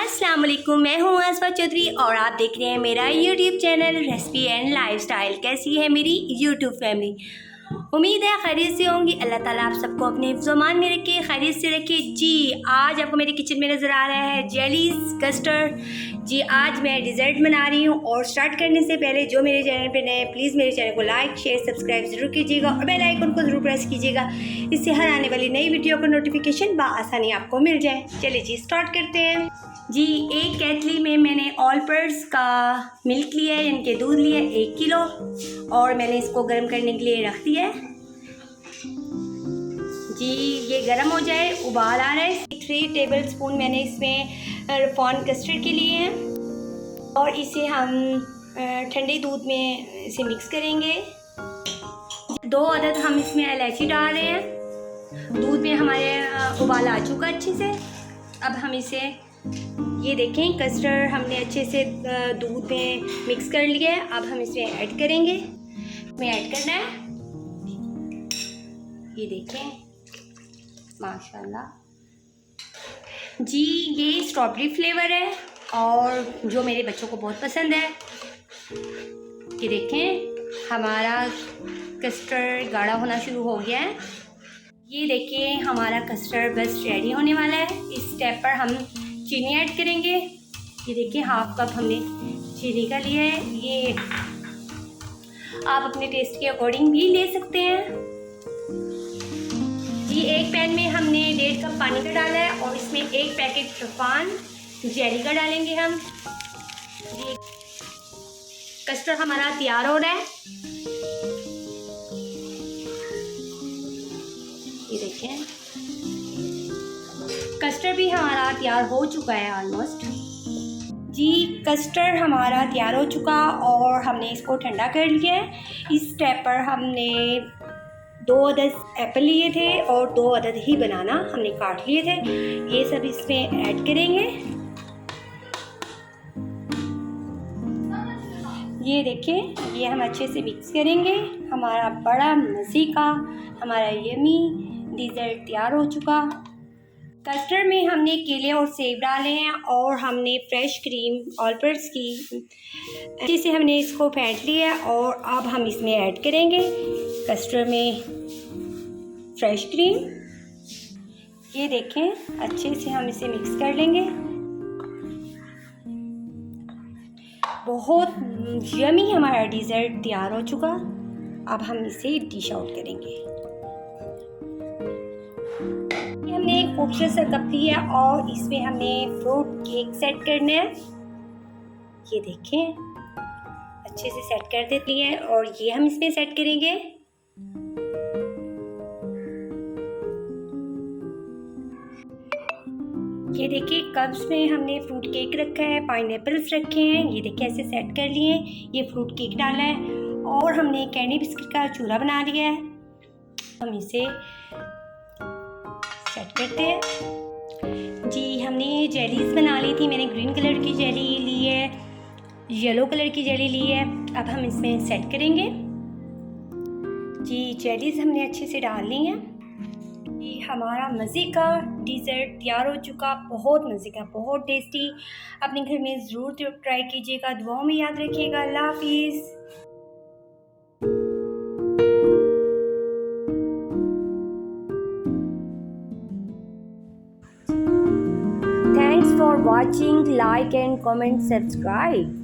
अस्सलाम वालेकुम, मैं हूँ आसफा चौधरी और आप देख रहे हैं मेरा YouTube channel recipe and lifestyle. कैसी है मेरी यूट्यूब फैमिली? उम्मीद है खैरियत से होंगी। अल्लाह ताला आप सबको अपने हिफ्ज़-ओ-मान में रखे, खैरियत से रखे। जी आज आपको मेरे किचन में नज़र आ रहा है जेलीज़ कस्टर्ड। जी आज मैं डिज़र्ट बना रही हूँ और स्टार्ट करने से पहले जो मेरे चैनल पे नए प्लीज़ मेरे चैनल को लाइक शेयर सब्सक्राइब ज़रूर कीजिएगा और बेल आइकन को ज़रूर प्रेस कीजिएगा, इससे हर आने वाली नई वीडियो का नोटिफिकेशन बआसानी आपको मिल जाए। चलिए जी स्टार्ट करते हैं। जी एक केतली में मैंने ऑल पर्पस का मिल्क लिया है, यानी कि दूध लिया 1 किलो और मैंने इसको गर्म करने के लिए रख दिया है। जी ये गर्म हो जाए, उबाल आ रहा है। 3 टेबल स्पून मैंने इसमें रिफाइंड कस्टर्ड के लिए हैं और इसे हम ठंडे दूध में इसे मिक्स करेंगे। 2 अदद हम इसमें इलायची डाल रहे हैं। दूध में हमारे उबाल आ चुका अच्छे से। अब हम इसे ये देखें कस्टर्ड हमने अच्छे से दूध में मिक्स कर लिया है। अब हम इसमें ऐड करेंगे। इसमें ऐड करना है, ये देखें माशाल्लाह। जी ये स्ट्रॉबेरी फ्लेवर है और जो मेरे बच्चों को बहुत पसंद है। ये देखें हमारा कस्टर्ड गाढ़ा होना शुरू हो गया है। ये देखिए हमारा कस्टर्ड बस रेडी होने वाला है। इस स्टेप पर हम चीनी ऐड करेंगे। ये देखिए हाफ कप हमने चीनी का लिया है। ये आप अपने टेस्ट के अकॉर्डिंग भी ले सकते हैं। जी एक पैन में हमने 1.5 कप पानी का डाला है और इसमें 1 पैकेट रिफाइंड जेली का डालेंगे हम। ये कस्टर्ड हमारा तैयार हो रहा है। ये देखें कस्टर्ड भी हमारा तैयार हो चुका है ऑलमोस्ट। जी कस्टर्ड हमारा तैयार हो चुका और हमने इसको ठंडा कर लिया है। इस स्टेप पर हमने 2 अदद एप्पल लिए थे और 2 अदद ही बनाना हमने काट लिए थे। ये सब इसमें ऐड करेंगे। ये देखें ये हम अच्छे से मिक्स करेंगे। हमारा बड़ा मज़े का हमारा यमी डिज़र्ट तैयार हो चुका। कस्टर्ड में हमने केले और सेब डाले हैं और हमने फ्रेश क्रीम ऑल पर्पस की अच्छे से हमने इसको फेंट लिया और अब हम इसमें ऐड करेंगे कस्टर्ड में फ्रेश क्रीम। ये देखें अच्छे से हम इसे मिक्स कर लेंगे। बहुत यमी हमारा डिज़र्ट तैयार हो चुका। अब हम इसे डिश आउट करेंगे। हमने एक खूबसूरत सा कप लिया और इसमें हमने फ्रूट केक सेट करना है। ये देखें अच्छे से सेट कर देती है और ये हम इसमें सेट करेंगे। ये देखिए कप्स में हमने फ्रूट केक रखा है, पाइनएप्पल्स रखे हैं। ये देखिए ऐसे सेट कर लिए। ये फ्रूट केक डाला है और हमने कैंडी बिस्किट का चूरा बना लिया है। हम इसे सेट करते हैं। जी हमने ये जेलीज़ बना ली थी। मैंने ग्रीन कलर की जेली ली है, येलो कलर की जेली ली है। अब हम इसमें सेट करेंगे। जी जेलीज़ हमने अच्छे से डाल ली हैं। जी हमारा मज़े का डिज़र्ट तैयार हो चुका। बहुत मज़े का, बहुत टेस्टी। अपने घर में ज़रूर ट्राई कीजिएगा। दुआओं में याद रखिएगा। अल्लाह हाफिज़। Thanks for watching. Like and comment, subscribe.